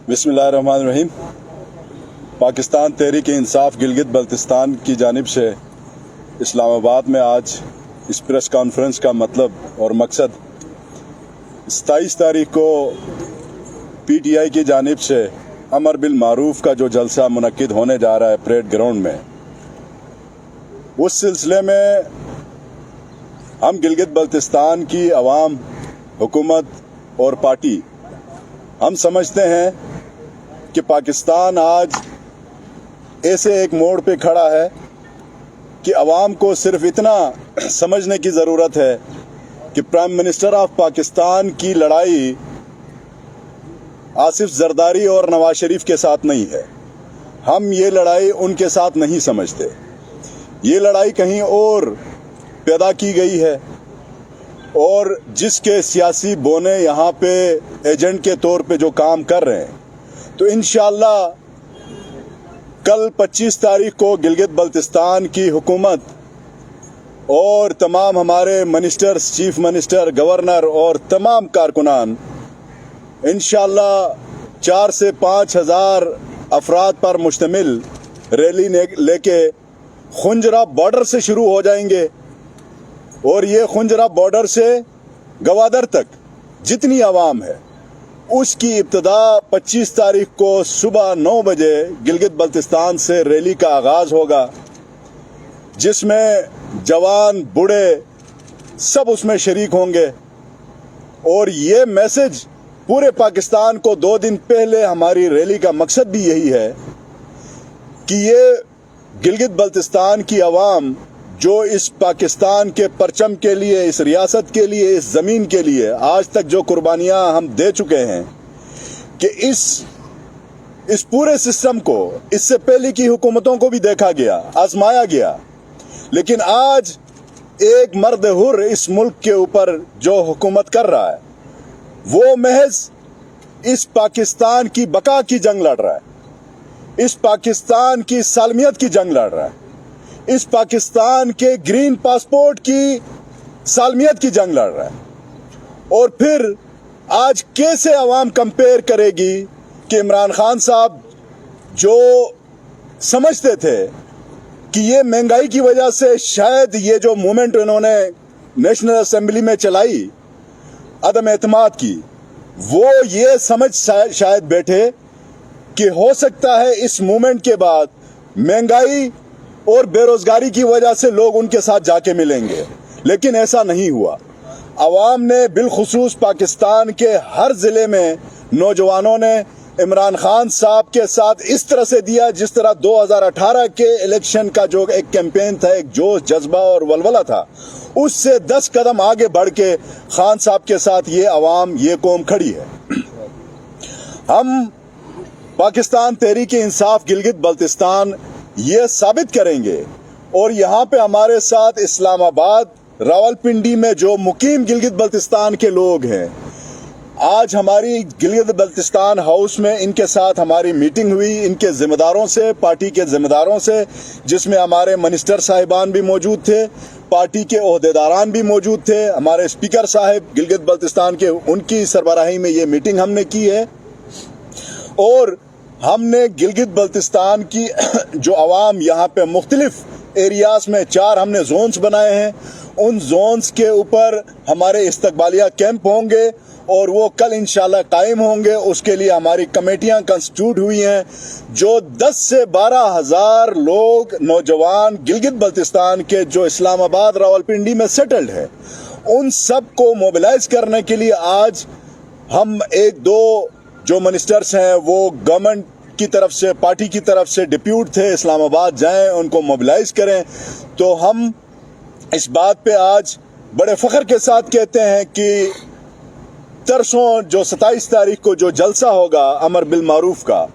बिस्मिल्लाहिर्रहमानिर्रहीम। पाकिस्तान तहरीक इंसाफ गिलगित बल्तिस्तान की जानिब से इस्लामाबाद में आज इस प्रेस कॉन्फ्रेंस का मतलब और मकसद 27 तारीख को PTI की जानिब से अमर बिल मारूफ का जो जलसा मुनक्किद होने जा रहा है परेड ग्राउंड में, उस सिलसिले में हम गिलगित बल्तिस्तान की अवाम, हुकूमत और पार्टी हम समझते हैं कि पाकिस्तान आज ऐसे एक मोड़ पे खड़ा है कि अवाम को सिर्फ इतना समझने की ज़रूरत है कि प्राइम मिनिस्टर ऑफ पाकिस्तान की लड़ाई आसिफ जरदारी और नवाज शरीफ के साथ नहीं है। हम ये लड़ाई उनके साथ नहीं समझते। ये लड़ाई कहीं और पैदा की गई है और जिसके सियासी बोने यहाँ पे एजेंट के तौर पे जो काम कर रहे हैं, तो इंशाअल्लाह कल 25 तारीख को गिलगित बल्तिस्तान की हुकूमत और तमाम हमारे मिनिस्टर्स, चीफ मिनिस्टर, गवर्नर और तमाम कारकुनान इंशाअल्लाह 4 से 5 हज़ार अफराद पर मुश्तमिल रैली लेके खुंजरा बॉर्डर से शुरू हो जाएंगे और ये खुंजरा बॉर्डर से गवादर तक जितनी आवाम है उसकी इब्तदा 25 तारीख को सुबह 9 बजे गिलगित बल्तिस्तान से रैली का आगाज होगा, जिसमें जवान बूढ़े सब उसमें शरीक होंगे। और ये मैसेज पूरे पाकिस्तान को 2 दिन पहले हमारी रैली का मकसद भी यही है कि ये गिलगित बल्तिस्तान की आवाम जो इस पाकिस्तान के परचम के लिए, इस रियासत के लिए, इस ज़मीन के लिए आज तक जो कुर्बानियां हम दे चुके हैं, कि इस पूरे सिस्टम को इससे पहले की हुकूमतों को भी देखा गया, आजमाया गया, लेकिन आज एक मर्द हुर इस मुल्क के ऊपर जो हुकूमत कर रहा है वो महज इस पाकिस्तान की बका की जंग लड़ रहा है, इस पाकिस्तान की सालमियत की जंग लड़ रहा है, इस पाकिस्तान के ग्रीन पासपोर्ट की सालमियत की जंग लड़ रहा है। और फिर आज कैसे अवाम कंपेयर करेगी कि इमरान खान साहब जो समझते थे कि ये महंगाई की वजह से शायद ये जो मूवमेंट इन्होंने नेशनल असेंबली में चलाई अदम एतमाद की, वो ये समझ शायद बैठे कि हो सकता है इस मूवमेंट के बाद महंगाई और बेरोजगारी की वजह से लोग उनके साथ जाके मिलेंगे, लेकिन ऐसा नहीं हुआ। अवाम ने बिलखुसूस पाकिस्तान के हर जिले में नौजवानों ने इमरान खान साहब के साथ इस तरह से दिया जिस तरह 2018 के इलेक्शन का जो एक कैंपेन था, एक जोश, जज्बा और वलवला था, उससे 10 कदम आगे बढ़ के खान साहब के साथ ये अवाम, ये कौम खड़ी है। हम पाकिस्तान तहरीक इंसाफ गिलगित बल्तिस्तान ये साबित करेंगे और यहाँ पे हमारे साथ इस्लामाबाद, रावलपिंडी में जो मुकीम गिलगित बल्तिस्तान के लोग हैं, आज हमारी गिलगित बल्तिस्तान हाउस में इनके साथ हमारी मीटिंग हुई, इनके जिम्मेदारों से, पार्टी के जिम्मेदारों से, जिसमें हमारे मिनिस्टर साहिबान भी मौजूद थे, पार्टी के ओहदेदारान भी मौजूद थे, हमारे स्पीकर साहब गिलगित बल्तिस्तान के, उनकी सरबराही में ये मीटिंग हमने की है। और हमने गिलगित बल्तिस्तान की जो आवाम यहाँ पे मुख्तलिफ एरियाज में 4 हमने जोन्स बनाए हैं, उन जोन्स के ऊपर हमारे इस्तकबालिया कैंप होंगे और वो कल इंशाल्लाह कायम होंगे। उसके लिए हमारी कमेटियां कंस्टिट्यूट हुई हैं, जो 10 से 12 हज़ार लोग, नौजवान गिलगित बल्तिस्तान के जो इस्लामाबाद, रावलपिंडी में सेटल्ड है, उन सब को मोबिलाइज करने के लिए आज हम 1-2 जो मिनिस्टर्स हैं वो गवर्नमेंट की तरफ से, पार्टी की तरफ से डिप्यूट थे, इस्लामाबाद जाएं, उनको मोबिलाइज करें। तो हम इस बात पे आज बड़े फख्र के साथ कहते हैं कि तरसों जो 27 तारीख को जो जलसा होगा अमर बिल मारूफ का,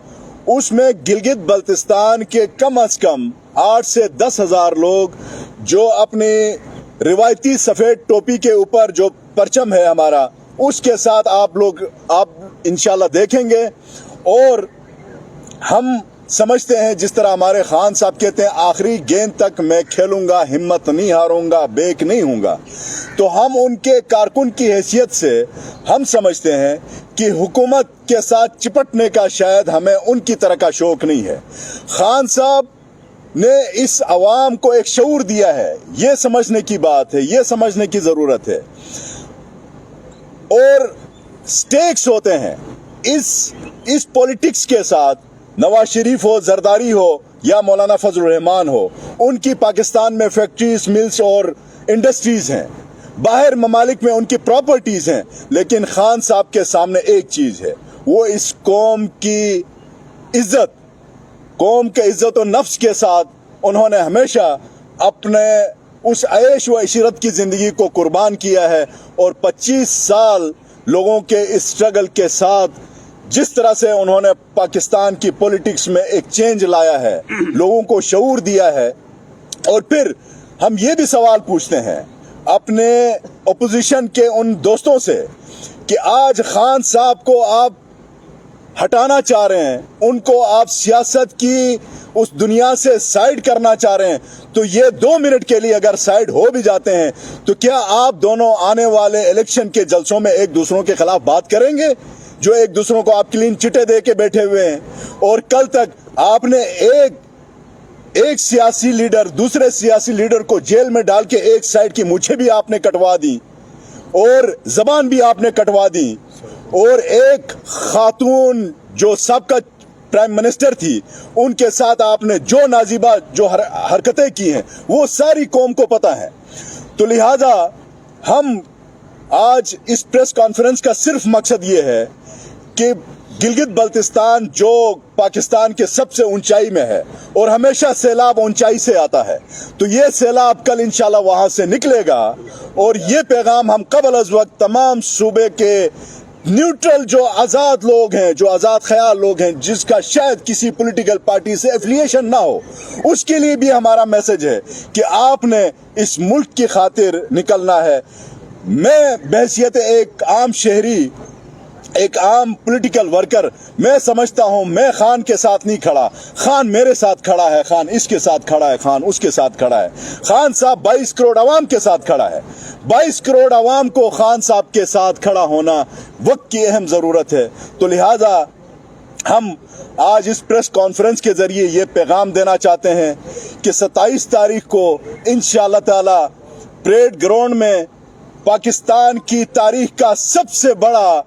उसमें गिलगित बल्तिस्तान के कम अज कम 8 से 10 हज़ार लोग जो अपनी रिवायती सफ़ेद टोपी के ऊपर जो परचम है हमारा, उसके साथ आप इंशाल्लाह देखेंगे। और हम समझते हैं, जिस तरह हमारे खान साहब कहते हैं आखिरी गेंद तक मैं खेलूंगा, हिम्मत नहीं हारूंगा, बेक नहीं हूंगा, तो हम उनके कारकुन की हैसियत से हम समझते हैं कि हुकूमत के साथ चिपटने का शायद हमें उनकी तरह का शौक नहीं है। खान साहब ने इस अवाम को एक शऊर दिया है, ये समझने की बात है, ये समझने की जरूरत है। और स्टेक्स होते हैं इस पॉलिटिक्स के साथ, नवाज शरीफ हो, जरदारी हो या मौलाना फजल रहमान हो, उनकी पाकिस्तान में फैक्ट्रीज, मिल्स और इंडस्ट्रीज हैं, बाहर ममालिक में उनकी प्रॉपर्टीज हैं, लेकिन खान साहब के सामने एक चीज है, वो इस कौम की इज्जत, कौम के इज्जत और नफ्स के साथ उन्होंने हमेशा अपने उस ऐश व इशरत की जिंदगी को कुर्बान किया है। और 25 साल लोगों के इस स्ट्रगल के साथ जिस तरह से उन्होंने पाकिस्तान की पॉलिटिक्स में एक चेंज लाया है, लोगों को शऊर दिया है। और फिर हम ये भी सवाल पूछते हैं अपने अपोजिशन के उन दोस्तों से कि आज खान साहब को आप हटाना चाह रहे हैं, उनको आप सियासत की उस दुनिया से साइड करना चाह रहे हैं, तो ये 2 मिनट के लिए अगर साइड हो भी जाते हैं तो क्या आप दोनों आने वाले इलेक्शन के जलसों में एक दूसरों के खिलाफ बात करेंगे, जो एक दूसरों को आप क्लीन चिटे दे के बैठे हुए हैं? और कल तक आपने एक सियासी लीडर दूसरे सियासी लीडर को जेल में डाल के एक साइड की मूछें भी आपने कटवा दी और जबान भी आपने कटवा दी, और एक खातून जो सबका प्राइम मिनिस्टर थी उनके साथ आपने जो नाजीबा जो हरकतें की हैं वो सारी कौम को पता है। तो लिहाजा हम आज इस प्रेस कॉन्फ्रेंस का सिर्फ मकसद ये है कि गिलगित बल्तिस्तान जो पाकिस्तान के सबसे ऊंचाई में है और हमेशा सैलाब ऊंचाई से आता है, तो ये सैलाब कल इंशाल्लाह वहां से निकलेगा। और ये पैगाम हम कबल अज वक्त तमाम सूबे के न्यूट्रल जो आज़ाद लोग हैं, जो आज़ाद ख्याल लोग हैं, जिसका शायद किसी पॉलिटिकल पार्टी से एफिलिएशन ना हो, उसके लिए भी हमारा मैसेज है कि आपने इस मुल्क की खातिर निकलना है। मैं बहैसियत एक आम शहरी, एक आम पॉलिटिकल वर्कर, मैं समझता हूं मैं खान के साथ नहीं खड़ा, खान मेरे साथ खड़ा है, खान इसके साथ खड़ा है, खान उसके साथ खड़ा है। खान साहब 22 करोड़ अवाम के साथ खड़ा है। 22 करोड़ अवाम को खान साहब के साथ खड़ा होना वक्त की अहम जरूरत है। तो लिहाजा हम आज इस प्रेस कॉन्फ्रेंस के जरिए ये पैगाम देना चाहते हैं कि 27 तारीख को इंशाअल्लाह ताला परेड ग्राउंड में पाकिस्तान की तारीख का सबसे बड़ा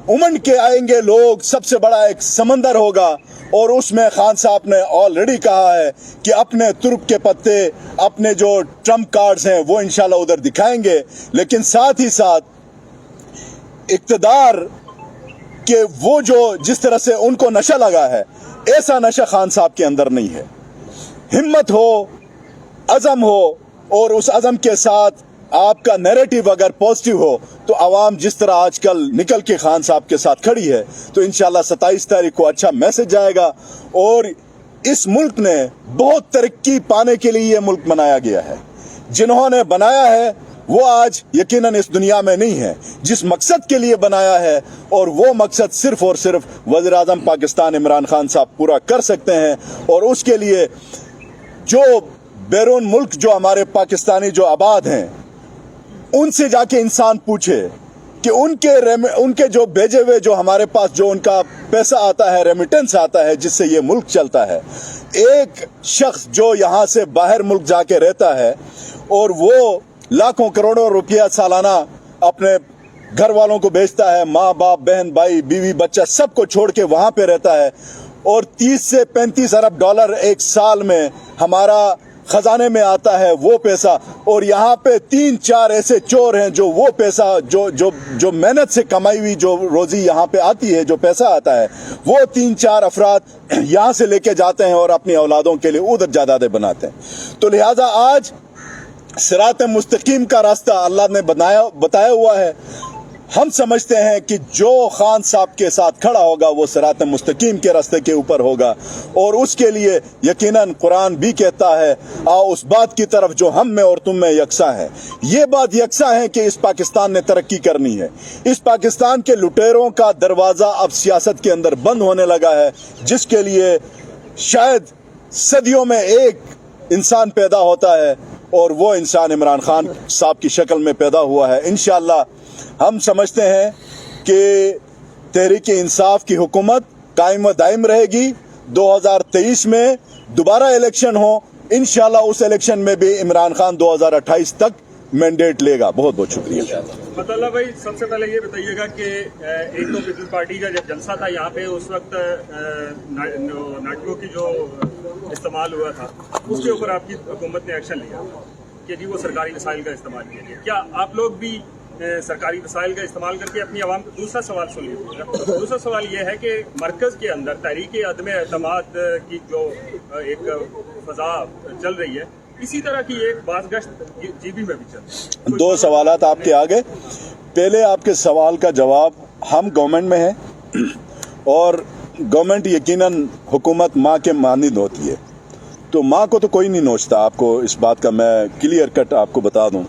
उमंड के आएंगे लोग, सबसे बड़ा एक समंदर होगा। और उसमें खान साहब ने ऑलरेडी कहा है कि अपने तुर्क के पत्ते, अपने जो ट्रम्प कार्ड्स हैं वो इंशाल्लाह उधर दिखाएंगे, लेकिन साथ ही साथ इक्तदार के वो जो जिस तरह से उनको नशा लगा है, ऐसा नशा खान साहब के अंदर नहीं है। हिम्मत हो, अज़म हो, और उस अज़म के साथ आपका नैरेटिव अगर पॉजिटिव हो तो आवाम जिस तरह आजकल निकल के खान साहब के साथ खड़ी है, तो इंशाल्लाह 27 तारीख को अच्छा मैसेज जाएगा। और इस मुल्क ने बहुत तरक्की पाने के लिए ये मुल्क बनाया गया है। जिन्होंने बनाया है वो आज यकीनन इस दुनिया में नहीं है। जिस मकसद के लिए बनाया है, और वो मकसद सिर्फ और सिर्फ वज़ीर आज़म पाकिस्तान इमरान खान साहब पूरा कर सकते हैं। और उसके लिए जो बैरून मुल्क जो हमारे पाकिस्तानी जो आबाद हैं, उनसे जाके इंसान पूछे कि उनके जो भेजे हुए जो हमारे पास जो उनका पैसा आता है, रेमिटेंस आता है, जिससे ये मुल्क चलता है, एक शख्स जो यहाँ से बाहर मुल्क जाके रहता है और वो लाखों करोड़ों रुपया सालाना अपने घर वालों को भेजता है, माँ बाप, बहन भाई, बीवी बच्चा सबको छोड़ के वहां पे रहता है, और 30 से 35 अरब डॉलर एक साल में हमारा खजाने में आता है वो पैसा। और यहाँ पे 3-4 ऐसे चोर हैं जो वो पैसा जो मेहनत से कमाई हुई जो रोजी यहाँ पे आती है, जो पैसा आता है, वो 3-4 अफराद यहाँ से लेके जाते हैं और अपनी औलादों के लिए उधर जायदादें बनाते हैं। तो लिहाजा आज सिरात मुस्तकीम का रास्ता अल्लाह ने बताया हुआ है। हम समझते हैं कि जो खान साहब के साथ खड़ा होगा वो सिरात मुस्तकीम के रास्ते के ऊपर होगा, और उसके लिए यकीनन कुरान भी कहता है, आओ उस बात की तरफ जो हम में और तुम में यकसा है। ये बात यकसा है कि इस पाकिस्तान ने तरक्की करनी है। इस पाकिस्तान के लुटेरों का दरवाजा अब सियासत के अंदर बंद होने लगा है, जिसके लिए शायद सदियों में एक इंसान पैदा होता है और वो इंसान इमरान खान साहब की शक्ल में पैदा हुआ है। इंशाअल्लाह हम समझते हैं कि तहरीक इंसाफ की हुकूमत कायम व दायम रहेगी। 2023 में दोबारा इलेक्शन हो, इंशाअल्लाह उस इलेक्शन में भी इमरान खान 2028 तक मैंडेट लेगा। बहुत बहुत शुक्रिया। अब्दुल्ला भाई, सबसे पहले ये बताइएगा कि एक तो पीपल्स पार्टी का जब जलसा था यहाँ पे, उस वक्त नाटकों की जो इस्तेमाल हुआ था उसके ऊपर आपकी हुकूमत ने एक्शन लिया कि जी वो सरकारी वसाइल का इस्तेमाल किया गया। क्या आप लोग भी सरकारी वसाइल का इस्तेमाल करके अपनी आवाम को? दूसरा सवाल सुन लीजिएगा। दूसरा सवाल ये है कि मरकज के अंदर तहरीक अदम एतमाद की जो एक फजा चल रही है, इसी तरह की एक बाज़गश्त जीबी में भी चल रही है। दो सवालात आपके आगे। पहले आपके सवाल का जवाब, हम गवर्नमेंट में हैं और गवर्नमेंट यकीनन हुकूमत माँ के मानिंद होती है, तो माँ को तो कोई नहीं नोचता। आपको इस बात का मैं क्लियर कट आपको बता दूं।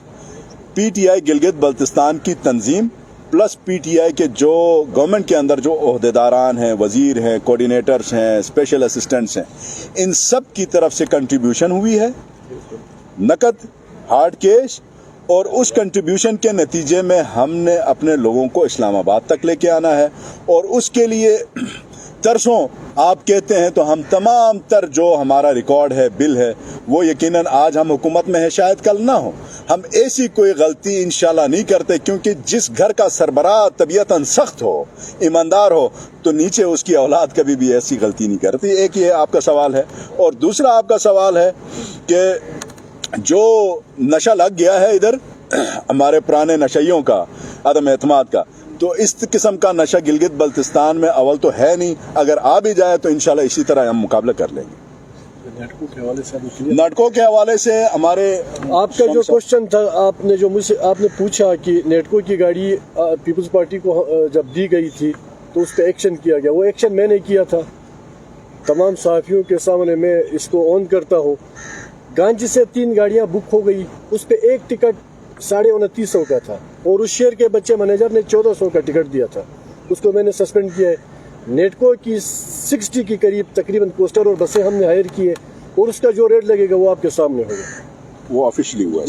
पीटीआई गिलगित बल्तिस्तान की तंजीम प्लस पीटीआई के जो गवर्नमेंट के अंदर जो ओहदेदारान हैं, वजीर हैं, कोऑर्डिनेटर्स हैं, स्पेशल असिस्टेंट्स हैं, इन सब की तरफ से कंट्रीब्यूशन हुई है, नकद, हार्ड कैश, और उस कंट्रीब्यूशन के नतीजे में हमने अपने लोगों को इस्लामाबाद तक लेके आना है। और उसके लिए तरसों आप कहते हैं तो हम तमाम तर जो हमारा रिकॉर्ड है, बिल है, वो यकीनन आज हम हुकूमत में है, शायद कल ना हो। हम ऐसी कोई गलती इंशाल्लाह नहीं करते, क्योंकि जिस घर का सरबराह तबीयतन सख्त हो, ईमानदार हो, तो नीचे उसकी औलाद कभी भी ऐसी गलती नहीं करती। एक ये आपका सवाल है। और दूसरा आपका सवाल है कि जो नशा लग गया है इधर हमारे पुराने नशइयों का, अदम एतमाद का, तो इस किस्म का नशा गिलगित बल्तिस्तान में अव्वल तो है नहीं। अगर आ भी जाए तो इंशाल्लाह इसी तरह हम मुकाबला कर लेंगे। नाटकों के हवाले से हमारे आपका जो क्वेश्चन था, आपने जो मुझसे आपने पूछा कि नेटको की गाड़ी पीपल्स पार्टी को जब दी गई थी तो उस पर एक्शन किया गया। वो एक्शन मैंने किया था, तमाम सहाफ़ियों के सामने मैं इसको ऑन करता हूँ। गांजी से 3 गाड़ियाँ बुक हो गई, उस पर एक टिकट 2950 का था और उस शहर के बच्चे मैनेजर ने 1400 का टिकट दिया था, उसको मैंने सस्पेंड किया है। नेटको की 60 के करीब तकरीबन कोस्टर और बसें हमने हायर की है और उसका जो रेट लगेगा वो आपके सामने होगा। वो ऑफिशियली हुआ।